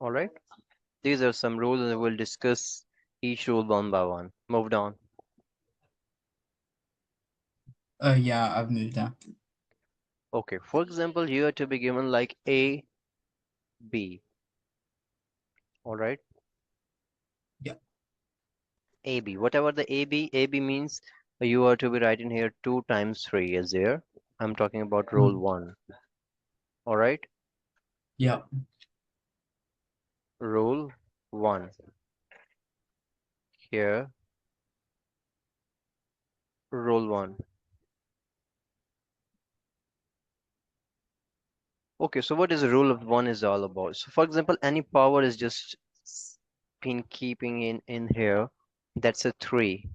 All right. These are some rules, and we'll discuss each rule one by one. Moved on. Oh yeah, I've moved that. Okay. For example, you are to be given like A, B. All right. Yeah. A, B. Whatever the A, B means you are to be writing here 2 times 3 is there. I'm talking about rule Mm. 1. All right. Yeah. Rule 1. Here, rule 1. Okay, so what is the rule of 1 is all about? So for example, any power is just been keeping in here. That's a 3.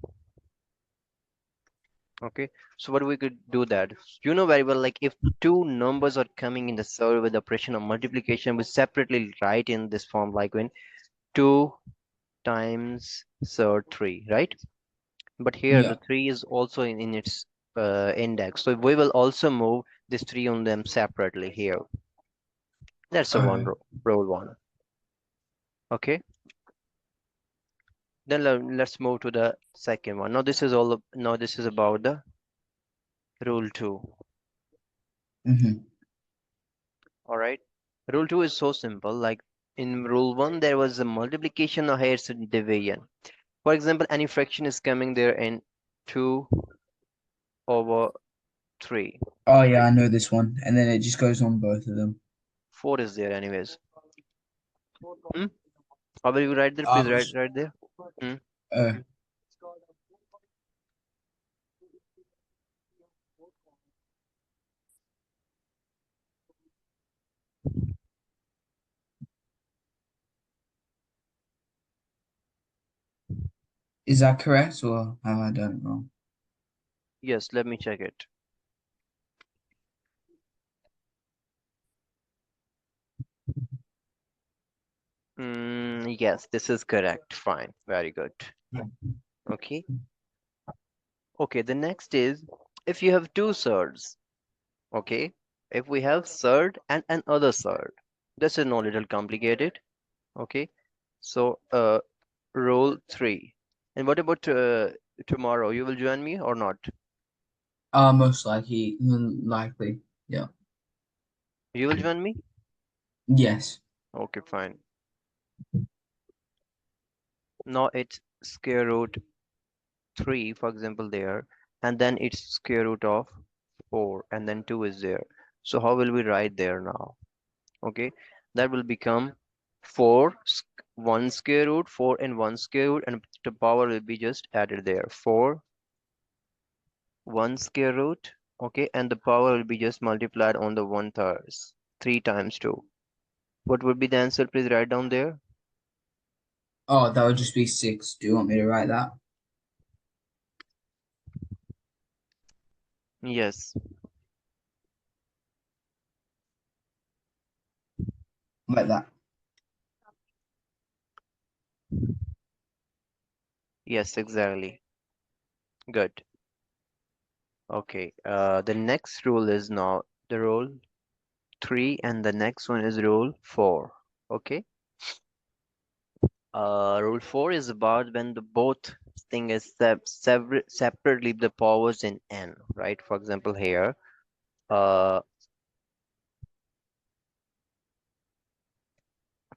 Okay, so what we could do that, you know very well, like if two numbers are coming in the surd with the operation of multiplication, we separately write in this form like when 2 times surd 3, right? But here the Yeah. 3 is also in its index, so we will also move this 3 on them separately here. That's the one Okay. rule 1. Okay, then let's move to the second one. Now this is now this is about the rule 2. Mm-hmm. All right. Rule 2 is so simple. Like in rule 1, there was a multiplication, or here it's a division. For example, any fraction is coming there in 2 over 3. Oh yeah, Right? I know this one. And then it just goes on both of them. 4 is there anyways. Hmm? How will you write there? I Please write was right there. Hmm? uh is that correct or have I done it wrong? Yes, let me check it. Yes, this is correct. Fine. Very good. Yeah. Okay. Okay, the next is if you have two surds. Okay. If we have surd and another surd. This is not a little complicated. Okay. So, rule 3. And what about tomorrow? You will join me or not? Most likely. Yeah. You will join me? Yes. Okay, fine. Now it's square root 3, for example, there, and then it's square root of 4, and then 2 is there. So how will we write there now? Okay, that will become 4, 1 square root, 4 and 1 square root, and the power will be just added there. 4, 1 square root, okay, and the power will be just multiplied on the 1/3, 3 times 2. What would be the answer? Please write down there. Oh, that would just be 6. Do you want me to write that? Yes, Like that. yes, exactly. Good. Okay, the next rule is now the rule 3, and the next one is rule 4. Okay, rule 4 is about when the both thing is separately the powers in n, right? For example, here, uh,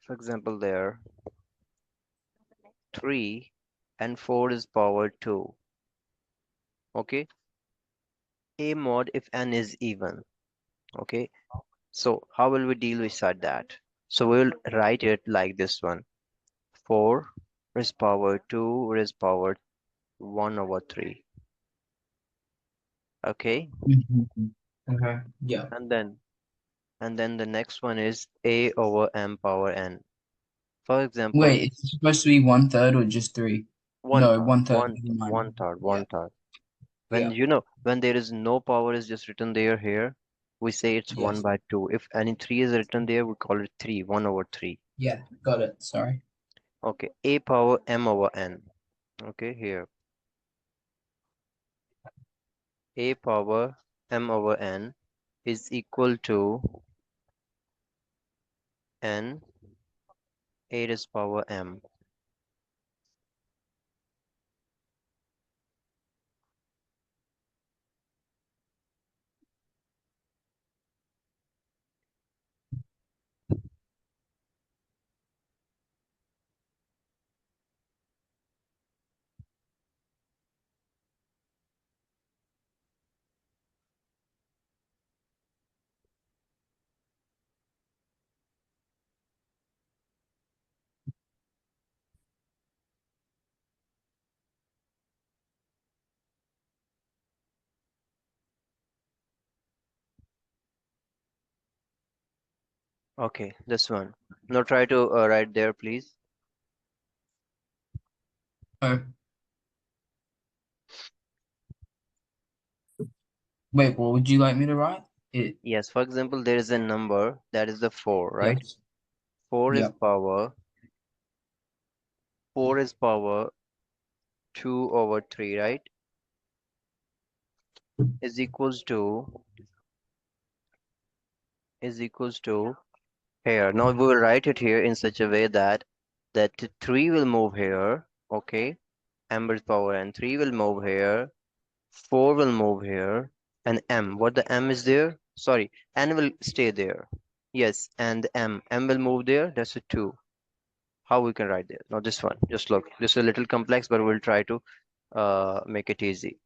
for example, there 3 and 4 is power 2. Okay, a mod if n is even. Okay, so how will we deal with that? So we'll write it like this one: 4 raised power 2 raised power 1 over 3. Okay, Mhm. Okay. Yeah. and then the next one is a over m power n. For example, Wait, it's supposed to be 1/3 or just 3? one No, third, 1/3. one Never mind. one third, Yeah. one third. When Yeah. you know when there is no power is just written there here, we say it's 1 Yes. by 2. If any 3 is written there, we call it 3, 1 over 3. Yeah. Got it. Sorry. Okay, a power m over n. Okay, here a power m over n is equal to n A raised power m. Okay, this one. Now try to write there, please. Oh, wait, what would you like me to write? It, Yes, for example, there is a number that is the 4, right? yes. 4 is Yep. power, 4 is power 2 over 3, right? Is equals to, is equals to here. Now we will write it here in such a way that that 3 will move here, okay? Amber's power and 3 will move here, 4 will move here, and m. What the m is there? Sorry, n will stay there. Yes, and m will move there. That's a 2. How we can write there? Now this one. Just look. This is a little complex, but we'll try to make it easy.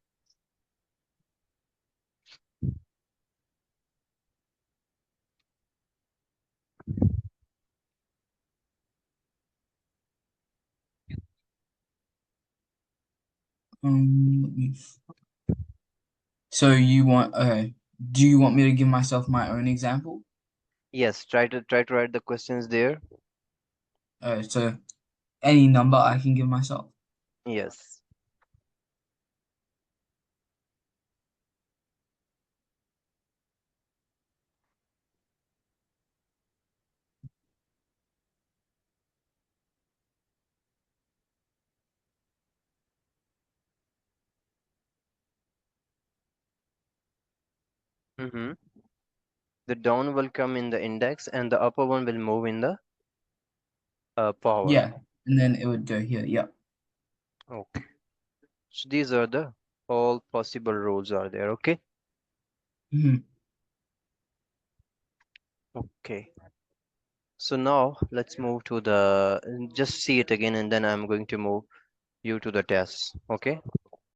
Let me So you want, do you want me to give myself my own example? Yes, try to write the questions there. So any number I can give myself. Yes. Mm-hmm. The down will come in the index, and the upper one will move in the power. Yeah, and then it would go here. Yep. Okay. So these are the all possible roles are there. Okay. Hmm. Okay. So now let's move to the just see it again, and then I'm going to move you to the tests. Okay.